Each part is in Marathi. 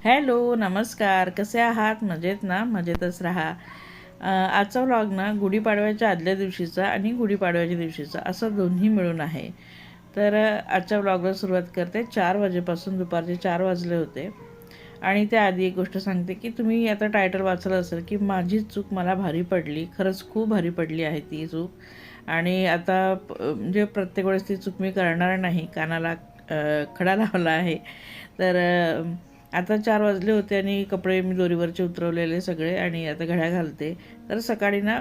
हॅलो, नमस्कार. कसे आहात? मजेत ना? मजेतच राहा. आजचा व्लॉग ना गुढीपाडव्याच्या आदल्या दिवशीचा आणि गुढीपाडव्याच्या दिवशीचा असं दोन्ही मिळून आहे. तर आजच्या व्लॉगला सुरुवात करते. 4 वाजेपासून दुपारचे 4 वाजले होते. आणि त्याआधी एक गोष्ट सांगते की तुम्ही आता टायटल वाचलं असेल की माझी चूक मला भारी पडली. खरंच खूप भारी पडली आहे ती चूक. आणि आता म्हणजे प्रत्येक वेळेस ती चूक मी करणार नाही. कानाला खडा लावला आहे. तर आता 4 वाजले होते आणि कपडे मी दोरीवरचे उतरवलेले सगळे आणि आता घड्या घालते. तर सकाळी ना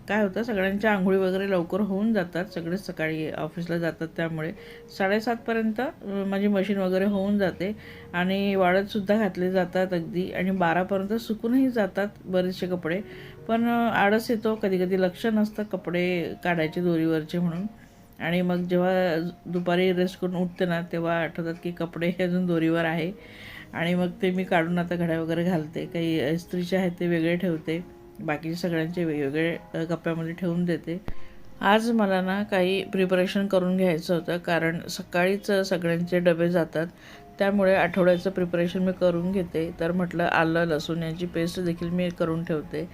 काय होतं, सगळ्यांच्या आंघोळी वगैरे लवकर होऊन जातात. सगळेच सकाळी ऑफिसला जातात, त्यामुळे 7:30पर्यंत माझी मशीन वगैरे होऊन जाते आणि वाळतसुद्धा घातले जातात अगदी, आणि 12पर्यंत सुकूनही जातात बरेचसे कपडे. पण आळस येतो, कधी कधी लक्ष नसतं कपडे काढायचे दोरीवरचे म्हणून. आणि मग जेव्हा दुपारी रेस्ट करून उठते ना, तेव्हा आठवतात की कपडे हे अजून दोरीवर आहे. आणि मग ते मी काढून आता घड्या वगैरे घालते. काही इस्त्रीचे आहेत ते वेगळे ठेवते, बाकीचे सगळ्यांचे वेगवेगळे कप्प्यामध्ये ठेवून देते. आज मला ना काही प्रिपरेशन करून घ्यायचं होतं, कारण सकाळीच सगळ्यांचे डबे जातात, त्यामुळे आठवड्याचं प्रिपरेशन मी करून घेते. तर म्हटलं आलं लसूण यांची पेस्ट देखील मी करून ठेवते.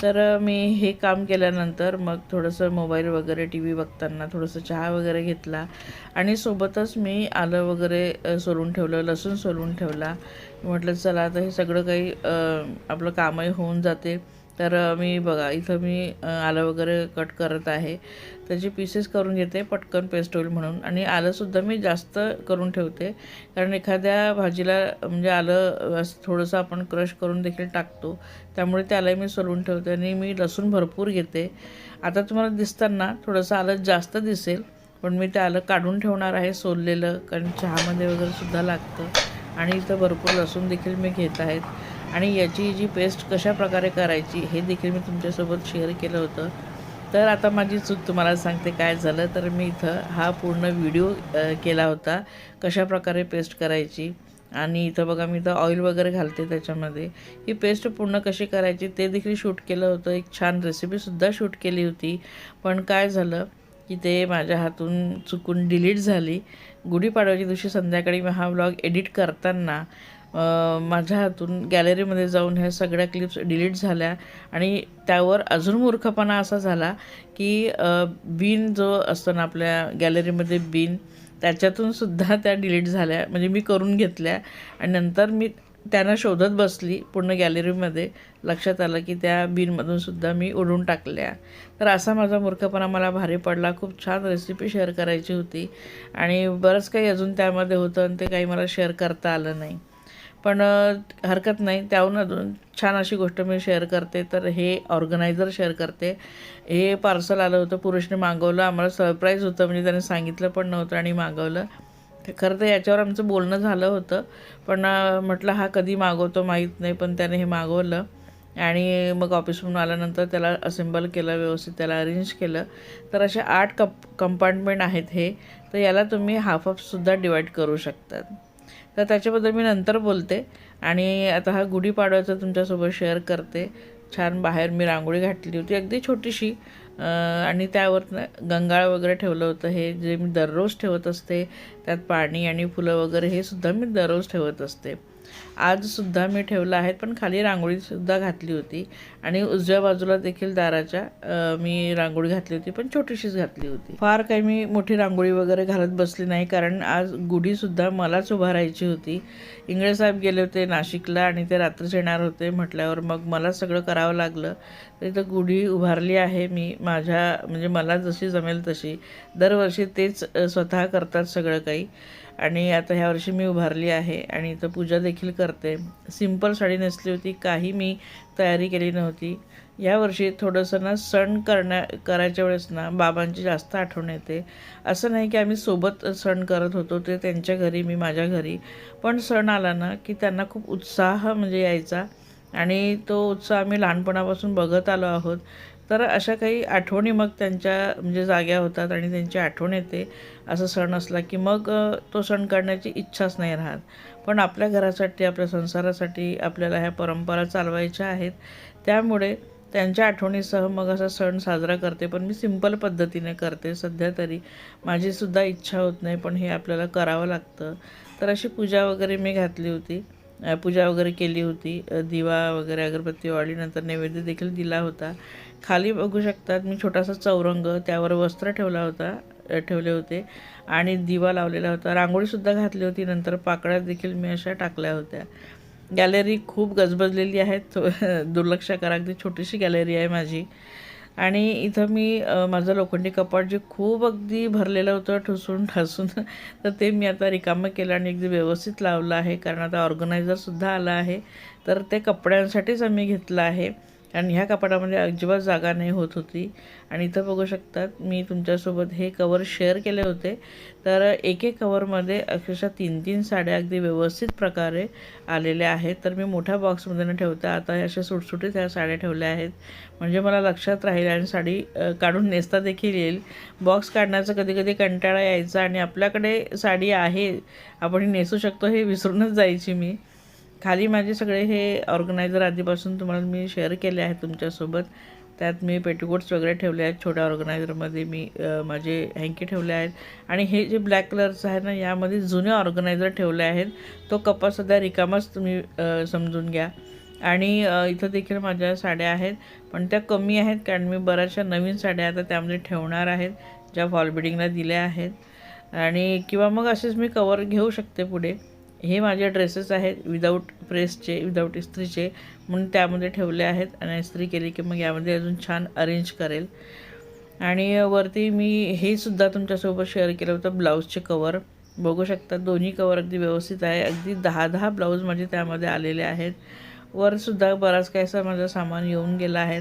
तर मी हे काम केल्यानंतर मग थोडंसं मोबाईल वगैरे टी व्ही बघताना थोडंसं चहा वगैरे घेतला आणि सोबतच मी आलं वगैरे सोलून ठेवलं, लसूण सोलून ठेवला. म्हटलं चला आता हे सगळं काही आपलं कामही होऊन जाते. तर मी बघा इथं मी आलं वगैरे कट करत आहे. त्याचे पीसेस करून घेते पटकन पेस्ट होईल म्हणून. आणि आलंसुद्धा मी जास्त करून ठेवते, कारण एखाद्या भाजीला म्हणजे आलं असं थोडंसं आपण क्रश करून देखील टाकतो, त्यामुळे त्यालाही मी सोलून ठेवते. आणि मी लसूण भरपूर घेते. आता तुम्हाला दिसताना थोडंसं आलं जास्त दिसेल, पण मी ते आलं काढून ठेवणार आहे सोललेलं, कारण चहामध्ये वगैरे सुद्धा लागतं. आणि इथं भरपूर लसूण देखील मी घेत आहेत. आणि याची जी पेस्ट कशा प्रकारे करायची हे देखील मी तुमच्यासोबत शेअर केलं होतं. तर आता माझी चूक तुम्हाला सांगते काय झालं. तर मी इथं हा पूर्ण व्हिडिओ केला होता कशाप्रकारे पेस्ट करायची. आणि इथं बघा मी इथं ऑइल वगैरे घालते त्याच्यामध्ये. ही पेस्ट पूर्ण कशी करायची ते देखील शूट केलं होतं. एक छान रेसिपीसुद्धा शूट केली होती. पण काय झालं की ते माझ्या हातून चुकून डिलीट झाली. गुढीपाडव्याच्या दिवशी संध्याकाळी मी हा व्लॉग एडिट करताना माझ्या हातून गॅलरीमध्ये जाऊन ह्या सगळ्या क्लिप्स डिलीट झाल्या. आणि त्यावर अजून मूर्खपणा असा झाला की बीन जो असतो ना आपल्या गॅलरीमध्ये बीन, त्याच्यातून सुद्धा त्या डिलीट झाल्या. म्हणजे मी करून घेतल्या आणि नंतर मी त्यांना शोधत बसली पूर्ण गॅलरीमध्ये. लक्षात आलं की त्या बीनमधून सुद्धा मी उडवून टाकल्या. तर असा माझा मूर्खपणा मला भारी पडला. खूप छान रेसिपी शेअर करायची होती आणि बरंच काही अजून त्यामध्ये होतं आणि ते काही मला शेअर करता आलं नाही. पण हरकत नाही, त्याहून अजून छान अशी गोष्ट मी शेअर करते. तर हे ऑर्गनायझर शेअर करते. हे पार्सल आलं होतं, पुरुषने मागवलं. आम्हाला सरप्राईज होतं, म्हणजे त्याने सांगितलं पण नव्हतं आणि मागवलं. खरं तर याच्यावर आमचं बोलणं झालं होतं, पण म्हटलं हा कधी मागवतो माहीत नाही, पण त्याने हे मागवलं. आणि मग ऑफिसमधून आल्यानंतर त्याला असेंबल केलं, व्यवस्थित त्याला अरेंज केलं. तर असे 8 कंपार्टमेंट आहेत हे. तर याला तुम्ही हाफ हाफसुद्धा डिवाईड करू शकतात. तर त्याच्याबद्दल मी नंतर बोलते. आणि आता हा गुढीपाडव्याचा तुमच्यासोबत शेअर करते. छान बाहेर मी रांगोळी घातली होती अगदी छोटीशी, आणि त्यावर गंगाळ वगैरे ठेवलं होतं. हे जे मी दररोज ठेवत असते, त्यात पाणी आणि फुलं वगैरे हे सुद्धा मी दररोज ठेवत असते. आजसुद्धा मी ठेवलं आहे, पण खाली रांगोळीसुद्धा घातली होती. आणि उजव्या बाजूला देखील दाराच्या मी रांगोळी घातली होती, पण छोटीशीच घातली होती. फार काही मी मोठी रांगोळी वगैरे घालत बसली नाही, कारण आज गुढीसुद्धा मलाच उभारायची होती. इंगळे साहेब गेले होते नाशिकला आणि ते रात्रीच येणार होते म्हटल्यावर मग मला सगळं करावं लागलं. तर इथं गुढी उभारली आहे मी माझ्या, म्हणजे मला जशी जमेल तशी. दरवर्षी तेच स्वतः करतात सगळं काही. आणि आता ह्या वर्षी मी उभारली आहे आणि इथं पूजा देखील करते. सिंपल साडी नेसली होती, काही मी तयारी केली नव्हती. यावर्षी थोडंसं ना सण करायच्या वेळेस ना बाबांची जास्त आठवण येते. असं नाही की आम्ही सोबत सण करत होतो, ते त्यांच्या घरी मी माझ्या घरी. पण सण आला ना की त्यांना खूप उत्साह म्हणजे यायचा, आणि तो उत्साह आम्ही लहानपणापासून बघत आलो आहोत. तर अशा काही आठवणी मग त्यांच्या म्हणजे जाग्या होतात आणि त्यांची आठवण येते. असं सण असला की मग तो सण करण्याची इच्छाच नाही राहत. पण आपल्या घरासाठी, आपल्या संसारासाठी आपल्याला ह्या परंपरा चालवायच्या आहेत, त्यामुळे त्यांच्या आठवणीसह मग असा सण साजरा करते. पण मी सिंपल पद्धतीने करते सध्या तरी. माझीसुद्धा इच्छा होत नाही, पण हे आपल्याला करावं लागतं. तर अशी पूजा वगैरे मी घातली होती. पूजा वगैरे केली होती, दिवा वगैरे अगरबत्ती वाढली, नंतर नैवेद्य देखील दिला होता. खाली बघू शकतात मी छोटासा चौरंग, त्यावर वस्त्र ठेवले होते आणि दिवा लावलेला होता. रांगोळीसुद्धा घातली होती. नंतर पाकळ्या देखील मी अशा टाकल्या होत्या. गॅलरी खूप गजबजलेली आहे, दुर्लक्ष करा, अगदी छोटीशी गॅलरी आहे माझी. आणि इथं मी माझं लोखंडी कपाट जे खूप अगदी भरलेलं होतं ठुसून ठासून, तर ते मी आता रिकामं केलं आणि अगदी व्यवस्थित लावलं आहे. कारण आता ऑर्गनायझरसुद्धा आला आहे, तर ते कपड्यांसाठीच आम्ही घेतलं आहे. कारण ह्या कपाटामध्ये अजिबात जागा नाही होत होती. आणि इथं बघू शकतात मी तुमच्यासोबत हे कवर शेअर केले होते. तर एक कवरमध्ये अक्षरशः 3-3 साड्या अगदी व्यवस्थित प्रकारे आलेल्या आहेत. तर मी मोठ्या बॉक्समध्ये न ठेवता आता अशा सुटसुटीत ह्या साड्या ठेवल्या आहेत, म्हणजे मला लक्षात राहील आणि साडी काढून नेसता देखील येईल. बॉक्स काढण्याचा कधी कंटाळा यायचा आणि आपल्याकडे साडी आहे, आपण नेसू शकतो हे विसरूनच जायची मी. खाली माझे सगळे हे ऑर्गनायझर आधीपासून तुम्हाला मी शेअर केले आहेत तुमच्यासोबत. त्यात मी पेटीकोट्स वगैरे ठेवले आहेत. छोट्या ऑर्गनायझरमध्ये मी माझे हँकी ठेवले आहेत. आणि हे जे ब्लॅक कलरचं आहे ना, यामध्ये जुने ऑर्गनायझर ठेवले आहेत. तो कप्पा सध्या रिकामाच तुम्ही समजून घ्या. आणि इथं देखील माझ्या साड्या आहेत, पण त्या कमी आहेत कारण मी बऱ्याचशा नवीन साड्या आता त्यामध्ये ठेवणार आहेत, ज्या फॉल बिडिंगला दिल्या आहेत. आणि किंवा मग असेच मी कवर घेऊ शकते पुढे. हे माझे ड्रेसेस आहेत विदाऊट प्रेसचे, विदाऊट इस्त्रीचे, म्हणून त्यामध्ये ठेवले आहेत. आणि इस्त्री केली की मग यामध्ये अजून छान अरेंज करेल. आणि वरती मी हे सुद्धा तुमच्यासोबत शेअर केलं होतं, ब्लाऊजचे कवर. बघू शकता दोन्ही कवर अगदी व्यवस्थित आहे. अगदी 10-10 ब्लाऊज माझे त्यामध्ये आलेले आहेत. वरसुद्धा बराच काही असं माझं सामान येऊन गेलं आहे.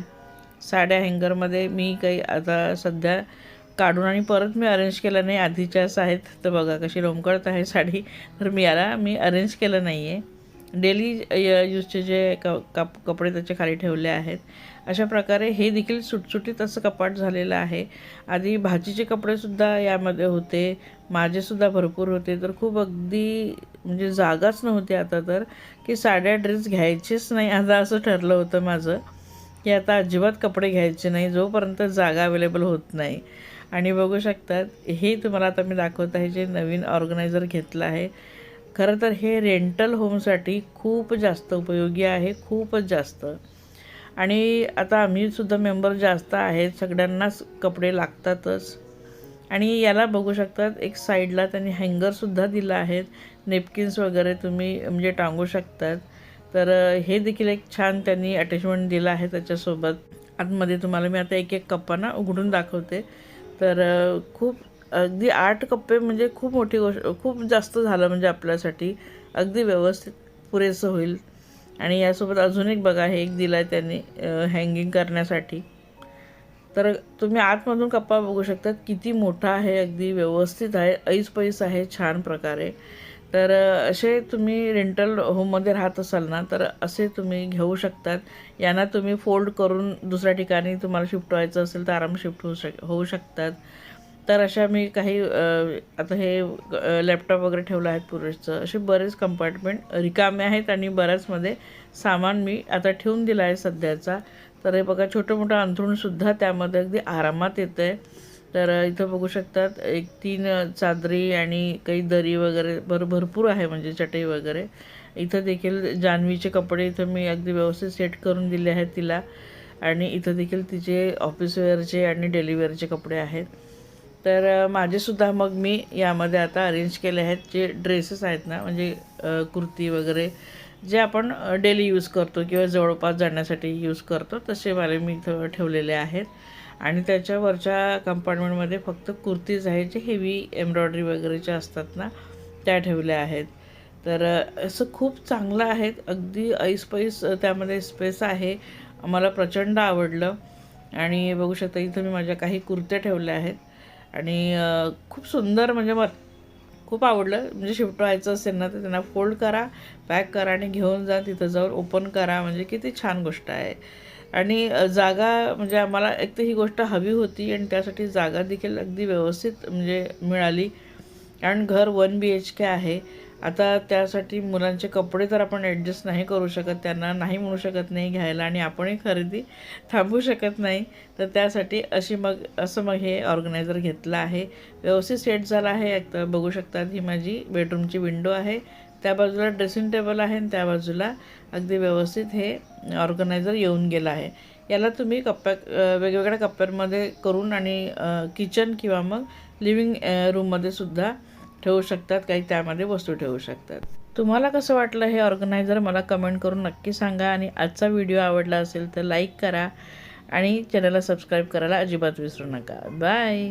साड्या हँगरमध्ये मी काही आता सध्या काढून आणि परत मी अरेंज केलं नाही, आधीच्याच आहेत. तर बघा कशी लोंबकळत आहे साडी. तर मी अरेंज केलं नाही आहे. डेली यूजचे जे कपडे त्याचे खाली ठेवले आहेत. अशा प्रकारे हे देखील सुटसुटीत असं कपाट झालेलं आहे. आधी भाजीचे कपडेसुद्धा यामध्ये होते, माझेसुद्धा भरपूर होते. तर खूप अगदी म्हणजे जागाच नव्हती आता, तर की साड्या ड्रेस घ्यायचेच नाही. आता असं ठरलं होतं माझं की आता अजिबात कपडे घ्यायचे नाही जोपर्यंत जागा अवेलेबल होत नाही. आणि बघू शकतात हे तुम्हाला आता मी दाखवत आहे जे नवीन ऑर्गनायझर घेतलं आहे. खरं तर हे रेंटल होमसाठी खूप जास्त उपयोगी आहे, खूपच जास्त. आणि आता आम्हीसुद्धा मेंबर जास्त आहेत, सगळ्यांनाच कपडे लागतातच. आणि याला बघू शकतात एक साईडला त्यांनी हँगरसुद्धा दिलं आहेत, नेपकिन्स वगैरे तुम्ही म्हणजे टांगू शकतात. तर हे देखील एक छान त्यांनी अटॅचमेंट दिलं आहे त्याच्यासोबत. आतमध्ये तुम्हाला मी आता एक कप्पा ना उघडून दाखवते. तर खूप अगदी 8 कप्पे म्हणजे खूप मोठी गोष्ट, खूप जास्त झालं म्हणजे आपल्यासाठी अगदी व्यवस्थित पुरेसं होईल. आणि यासोबत अजून एक बघा, हे एक दिला आहे त्यांनी हँगिंग करण्यासाठी. तर तुम्ही आतमधून कप्पा बघू शकतात किती मोठा आहे, अगदी व्यवस्थित आहे, ऐसपैस आहे छान प्रकारे. तर असे तुम्ही रेंटल होममध्ये राहत असाल ना, तर असे तुम्ही घेऊ शकतात. यांना तुम्ही फोल्ड करून दुसऱ्या ठिकाणी तुम्हाला शिफ्ट व्हायचं असेल तर आराम शिफ्ट होऊ शकतात. तर अशा मी काही आता हे लॅपटॉप वगैरे ठेवलं आहेत पुरेसं, असे बरेच कंपार्टमेंट रिकामे आहेत. आणि बऱ्याचमध्ये सामान मी आता ठेवून दिलं आहे सध्याचा. तर हे बघा छोटं मोठं अंथरूणसुद्धा त्यामध्ये अगदी आरामात येतं आहे. तर इथं बघू शकतात 1-3 चादरी आणि काही दरी वगैरे भरपूर आहे, म्हणजे चटई वगैरे. इथं देखील जान्हवीचे कपडे इथं मी अगदी व्यवस्थित सेट करून दिले आहेत तिला. आणि इथं देखील तिचे ऑफिसवेअरचे आणि डेलीवेअरचे कपडे आहेत. तर माझेसुद्धा मग मी यामध्ये आता अरेंज केले आहेत. जे ड्रेसेस आहेत ना, म्हणजे कुर्ती वगैरे जे आपण डेली यूज करतो किंवा जवळपास जाण्यासाठी यूज करतो, तसे वाले मी इथं ठेवलेले आहेत. आणि त्याच्यावरच्या कंपार्टमेंटमध्ये फक्त कुर्तीज आहेत, जे हेवी एम्ब्रॉयडरी वगैरेच्या असतात ना, त्या ठेवल्या आहेत. तर असं खूप चांगलं आहे, अगदी ऐसपैस त्यामध्ये स्पेस आहे. मला प्रचंड आवडलं. आणि बघू शकता इथं मी माझ्या काही कुर्त्या ठेवल्या आहेत. आणि खूप सुंदर, म्हणजे खूप आवडलं. म्हणजे शिफ्ट व्हायचं असेल ना, तर त्यांना फोल्ड करा, पॅक करा आणि घेऊन जा, तिथं जाऊन ओपन करा. म्हणजे किती छान गोष्ट आहे. आणि जागा म्हणजे आम्हाला एक तर ही गोष्ट हवी होती आणि त्यासाठी जागा देखील अगदी व्यवस्थित म्हणजे मिळाली. कारण घर 1 BHK आहे. आता त्यासाठी मुलांचे कपडे तर आपण ॲडजस्ट नाही करू शकत, त्यांना नाही म्हणू शकत नाही घ्यायला, आणि आपणही खरेदी थांबवू शकत नाही. तर त्यासाठी असं मग हे ऑर्गनायझर घेतलं आहे. व्यवस्थित सेट झालं आहे. एक तर बघू शकतात ही माझी बेडरूमची विंडो आहे, त्या बाजूला ड्रेसिंग टेबल आहे आणि त्या बाजूला अगदी व्यवस्थित हे ऑर्गनायझर येऊन गेलं आहे. याला तुम्ही वेगवेगळ्या कप्प्यांमध्ये करून आणि किचन किंवा मग लिव्हिंग रूममध्ये सुद्धा ठेवू शकतात. काही त्यामध्ये वस्तू ठेवू शकतात. तुम्हाला कसं वाटलं हे ऑर्गनायझर मला कमेंट करून नक्की सांगा. आणि आजचा व्हिडिओ आवडला असेल तर लाईक करा आणि चॅनलला सबस्क्राईब करायला अजिबात विसरू नका. बाय.